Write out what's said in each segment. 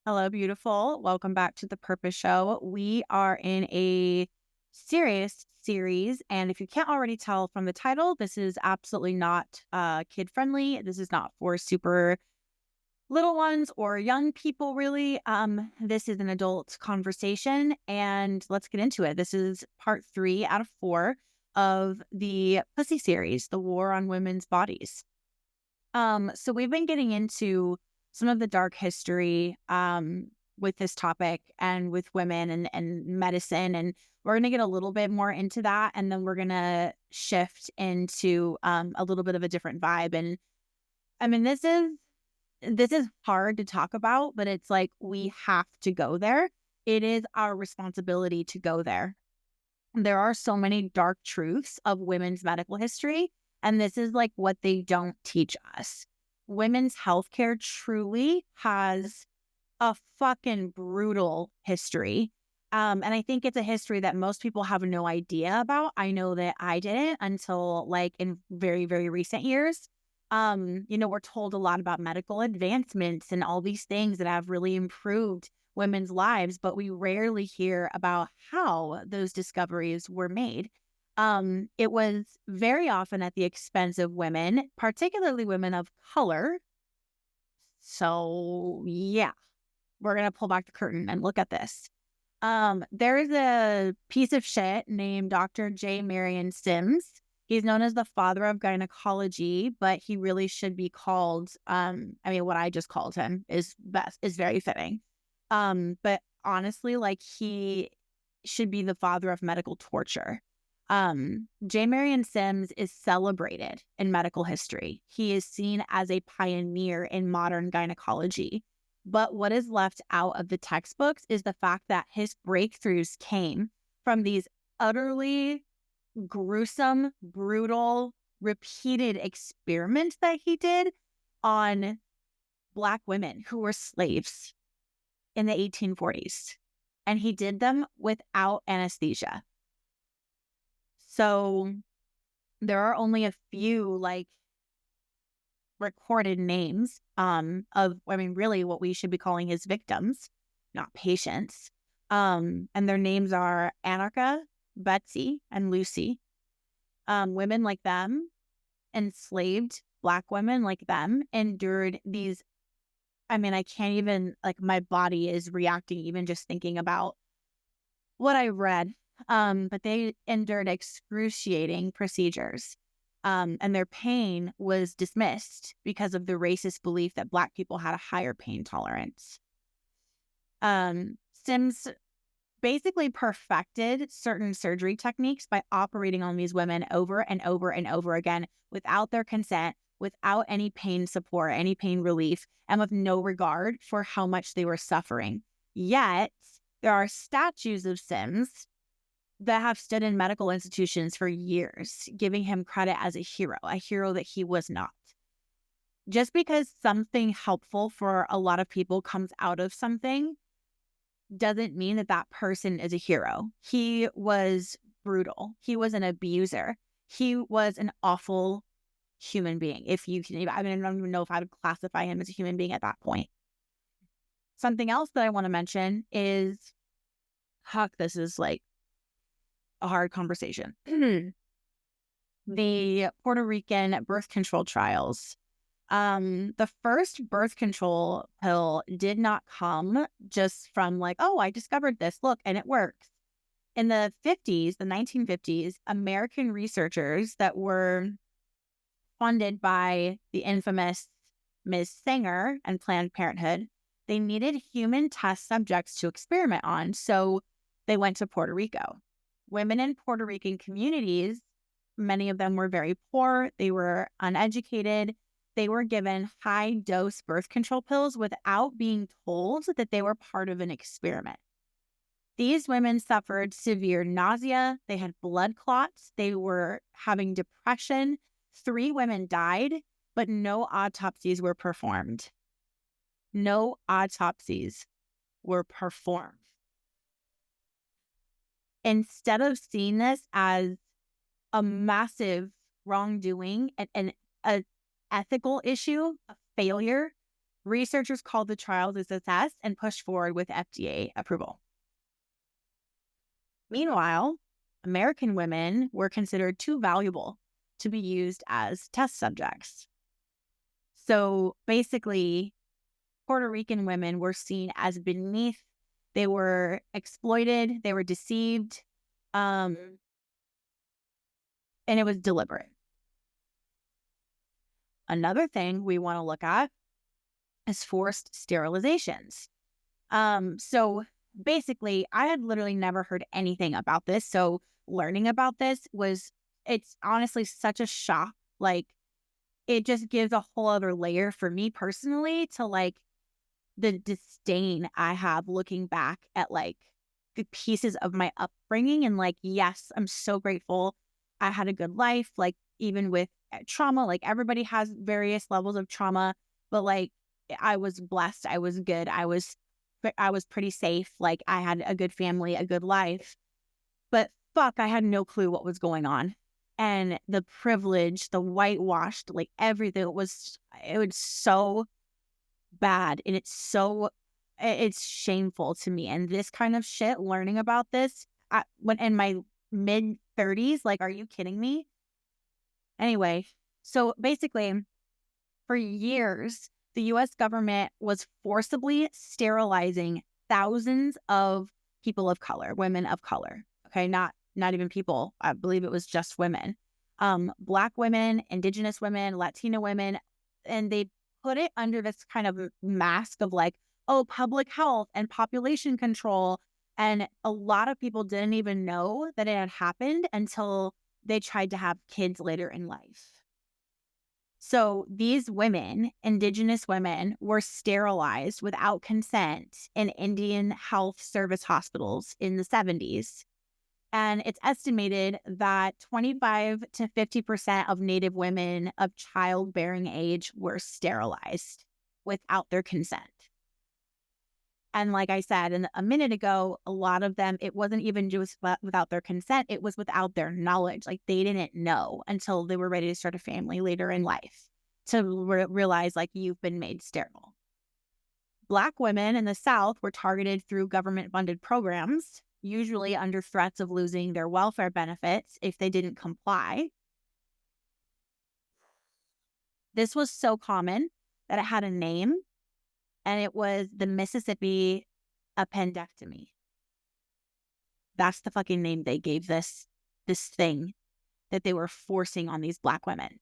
Hello, beautiful. Welcome back to the Purpose Show. We are in a serious series, and if you can't already tell from the title, this is absolutely not kid friendly. This is not for super little ones or young people, really. This is an adult conversation, and let's get into it. This is part 3 out of 4 of the Pussy series, The War on Women's Bodies. So we've been getting into some of the dark history with this topic and with women and medicine. And we're going to get a little bit more into that. And then we're going to shift into a little bit of a different vibe. And I mean, this is hard to talk about, but it's like we have to go there. It is our responsibility to go there. There are so many dark truths of women's medical history, and this is like what they don't teach us. Women's healthcare truly has a fucking brutal history. And I think it's a history that most people have no idea about. I know that I didn't until like in very, very recent years. We're told a lot about medical advancements and all these things that have really improved women's lives, but we rarely hear about how those discoveries were made. It was very often at the expense of women, particularly women of color. So yeah, we're going to pull back the curtain and look at this. There is a piece of shit named Dr. J. Marion Sims. He's known as the father of gynecology, but he really should be called, what I just called him is very fitting. But honestly, like he should be the father of medical torture. J. Marion Sims is celebrated in medical history. He is seen as a pioneer in modern gynecology. But what is left out of the textbooks is the fact that his breakthroughs came from these utterly gruesome, brutal, repeated experiments that he did on Black women who were slaves in the 1840s. And he did them without anesthesia. So there are only a few like recorded names really what we should be calling his victims, not patients. And their names are Anarcha, Betsy, and Lucy. Women like them, enslaved Black women like them, endured these. I can't even, like, my body is reacting even just thinking about what I read. But they endured excruciating procedures. And their pain was dismissed because of the racist belief that Black people had a higher pain tolerance. Sims basically perfected certain surgery techniques by operating on these women over and over and over again without their consent, without any pain support, any pain relief, and with no regard for how much they were suffering. Yet, there are statues of Sims that have stood in medical institutions for years, giving him credit as a hero that he was not. Just because something helpful for a lot of people comes out of something doesn't mean that that person is a hero. He was brutal. He was an abuser. He was an awful human being. If you can, I don't even know if I would classify him as a human being at that point. Something else that I want to mention is, this is like a hard conversation. The Puerto Rican birth control trials. The first birth control pill did not come just from like, oh, I discovered this, look, and it works. In the 50s, the 1950s, American researchers that were funded by the infamous Ms. Sanger and Planned Parenthood, they needed human test subjects to experiment on, so they went to Puerto Rico. Women in Puerto Rican communities, many of them were very poor, they were uneducated, they were given high-dose birth control pills without being told that they were part of an experiment. These women suffered severe nausea, they had blood clots, they were having depression. 3 women died, but no autopsies were performed. No autopsies were performed. Instead of seeing this as a massive wrongdoing and an ethical issue, a failure, Researchers called the trials a success and pushed forward with FDA approval. Meanwhile, American women were considered too valuable to be used as test subjects. So basically, Puerto Rican women were seen as beneath. They were exploited. They were deceived. And it was deliberate. Another thing we want to look at is forced sterilizations. So basically, I had literally never heard anything about this. So learning about this it's honestly such a shock. Like, it just gives a whole other layer for me personally to like the disdain I have looking back at like the pieces of my upbringing. And like, yes, I'm so grateful I had a good life. Like, even with trauma, like everybody has various levels of trauma, but like I was blessed. I was good. I was pretty safe. Like, I had a good family, a good life, but fuck, I had no clue what was going on. And the privilege, the whitewashed, like everything it was so bad. And it's shameful to me. And this kind of shit, learning about this when in my mid 30s, like, are you kidding me? Anyway, so basically, for years, the US government was forcibly sterilizing thousands of people of color, women of color. Okay, not even people. I believe it was just women. Black women, indigenous women, Latina women, and they put it under this kind of mask of like, oh, public health and population control. And a lot of people didn't even know that it had happened until they tried to have kids later in life. So these women, indigenous women, were sterilized without consent in Indian health service hospitals in the 70s. And it's estimated that 25 to 50% of Native women of childbearing age were sterilized without their consent. And like I said a minute ago, a lot of them, it wasn't even just without their consent, it was without their knowledge. Like, they didn't know until they were ready to start a family later in life to realize, like, you've been made sterile. Black women in the South were targeted through government-funded programs, usually under threats of losing their welfare benefits if they didn't comply. This was so common that it had a name, and it was the Mississippi appendectomy. That's the fucking name they gave this thing that they were forcing on these Black women.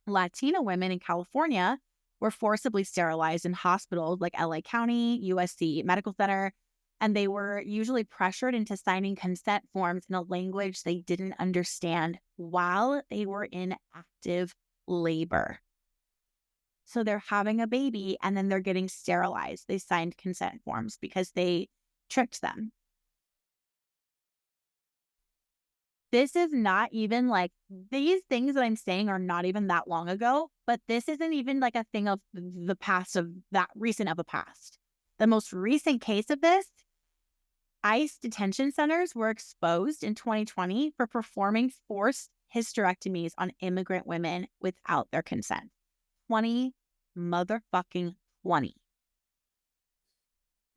Latina women in California were forcibly sterilized in hospitals like LA County, USC Medical Center, and they were usually pressured into signing consent forms in a language they didn't understand while they were in active labor. So they're having a baby and then they're getting sterilized. They signed consent forms because they tricked them. This is not even like, these things that I'm saying are not even that long ago, but this isn't even like a thing of the past, of that recent of a past. The most recent case of this, ICE detention centers were exposed in 2020 for performing forced hysterectomies on immigrant women without their consent. 20 motherfucking 20.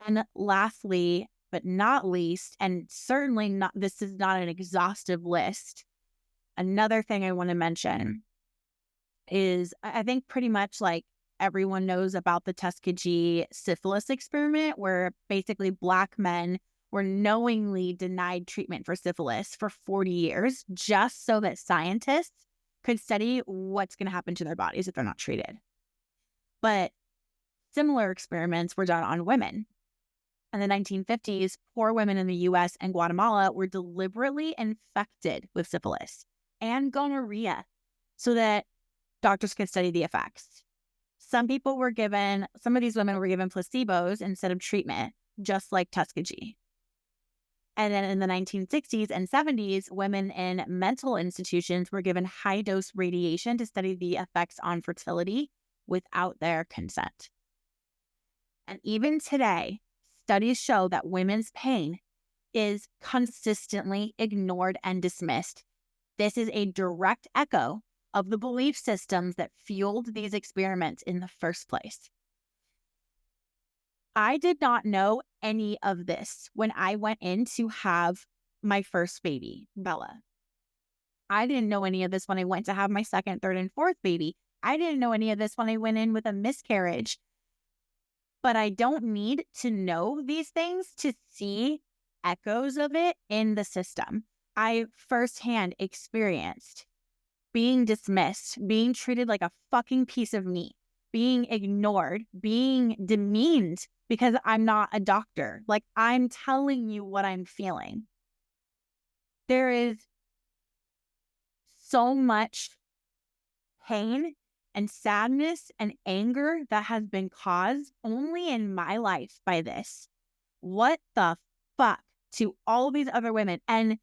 And lastly, but not least, and certainly not, this is not an exhaustive list, another thing I want to mention is, I think pretty much like everyone knows about the Tuskegee syphilis experiment, where basically Black men were knowingly denied treatment for syphilis for 40 years just so that scientists could study what's going to happen to their bodies if they're not treated. But similar experiments were done on women. In the 1950s, poor women in the US and Guatemala were deliberately infected with syphilis and gonorrhea so that doctors could study the effects. Some of these women were given placebos instead of treatment, just like Tuskegee. And then in the 1960s and 70s, women in mental institutions were given high-dose radiation to study the effects on fertility without their consent. And even today, studies show that women's pain is consistently ignored and dismissed. This is a direct echo of the belief systems that fueled these experiments in the first place. I did not know any of this when I went in to have my first baby, Bella. I didn't know any of this when I went to have my second, third, and fourth baby. I didn't know any of this when I went in with a miscarriage. But I don't need to know these things to see echoes of it in the system. I firsthand experienced being dismissed, being treated like a fucking piece of meat, being ignored, being demeaned because I'm not a doctor. Like, I'm telling you what I'm feeling. There is so much pain and sadness and anger that has been caused only in my life by this. What the fuck to all these other women? And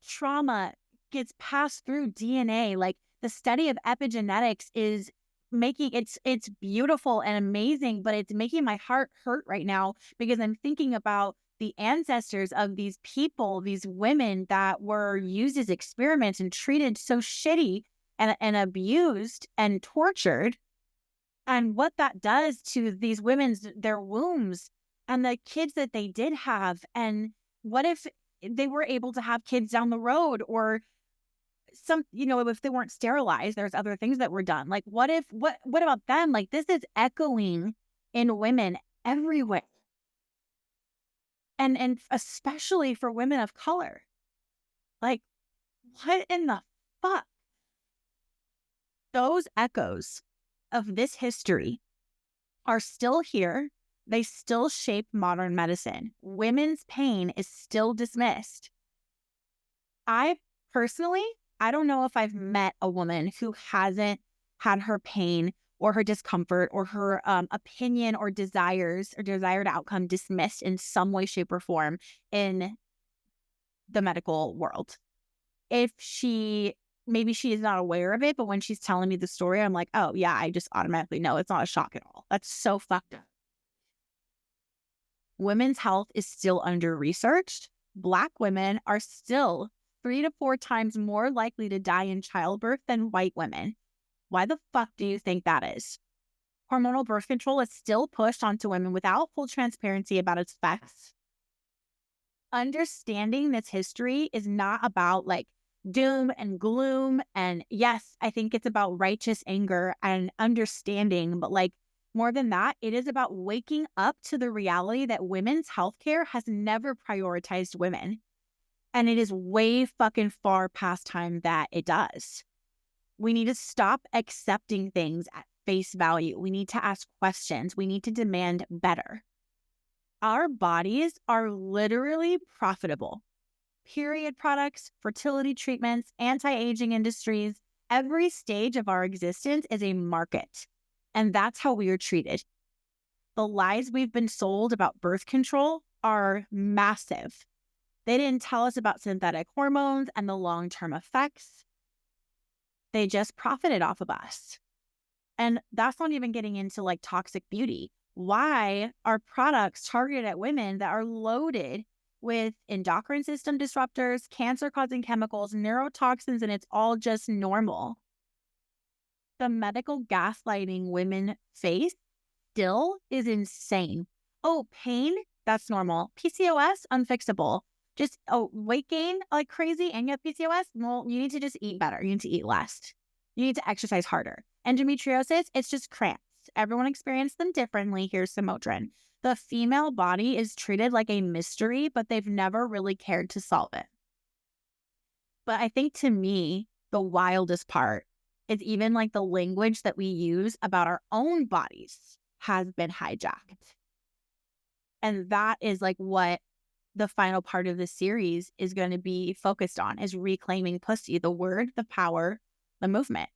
trauma gets passed through DNA. Like, the study of epigenetics is making it's beautiful and amazing, but it's making my heart hurt right now because I'm thinking about the ancestors of these people, these women that were used as experiments and treated so shitty and abused and tortured, and what that does to these women's, their wombs and the kids that they did have. And what if they were able to have kids down the road, or some, if they weren't sterilized, there's other things that were done. Like, what about them? Like, this is echoing in women everywhere. And especially for women of color. Like, what in the fuck? Those echoes of this history are still here. They still shape modern medicine. Women's pain is still dismissed. I don't know if I've met a woman who hasn't had her pain or her discomfort or her opinion or desires or desired outcome dismissed in some way, shape, or form in the medical world. Maybe she is not aware of it, but when she's telling me the story, I'm like, oh yeah, I just automatically know. It's not a shock at all. That's so fucked up. Women's health is still under-researched. Black women are still 3 to 4 times more likely to die in childbirth than white women. Why the fuck do you think that is? Hormonal birth control is still pushed onto women without full transparency about its effects. Understanding this history is not about like doom and gloom. And yes, I think it's about righteous anger and understanding, but like more than that, it is about waking up to the reality that women's healthcare has never prioritized women. And it is way fucking far past time that it does. We need to stop accepting things at face value. We need to ask questions. We need to demand better. Our bodies are literally profitable. Period products, fertility treatments, anti-aging industries, every stage of our existence is a market. And that's how we are treated. The lies we've been sold about birth control are massive. They didn't tell us about synthetic hormones and the long-term effects. They just profited off of us. And that's not even getting into like toxic beauty. Why are products targeted at women that are loaded with endocrine system disruptors, cancer-causing chemicals, neurotoxins, and it's all just normal? The medical gaslighting women face still is insane. Oh, pain? That's normal. PCOS? Unfixable. Just, weight gain like crazy and you have PCOS? Well, you need to just eat better. You need to eat less. You need to exercise harder. Endometriosis? It's just cramps. Everyone experienced them differently. Here's some Motrin. The female body is treated like a mystery, but they've never really cared to solve it. But I think to me, the wildest part is even like the language that we use about our own bodies has been hijacked. And that is like what the final part of this series is going to be focused on, is reclaiming pussy, the word, the power, the movement.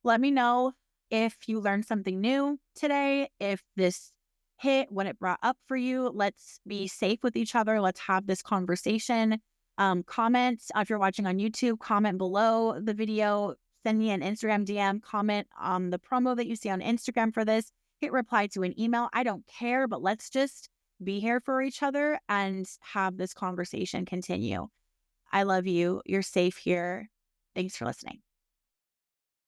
Let me know if you learned something new today, if this hit, what it brought up for you. Let's be safe with each other. Let's have this conversation. Comment if you're watching on YouTube, comment below the video, send me an Instagram DM, comment on the promo that you see on Instagram for this, hit reply to an email. I don't care, but let's just be here for each other and have this conversation continue. I love you. You're safe here. Thanks for listening.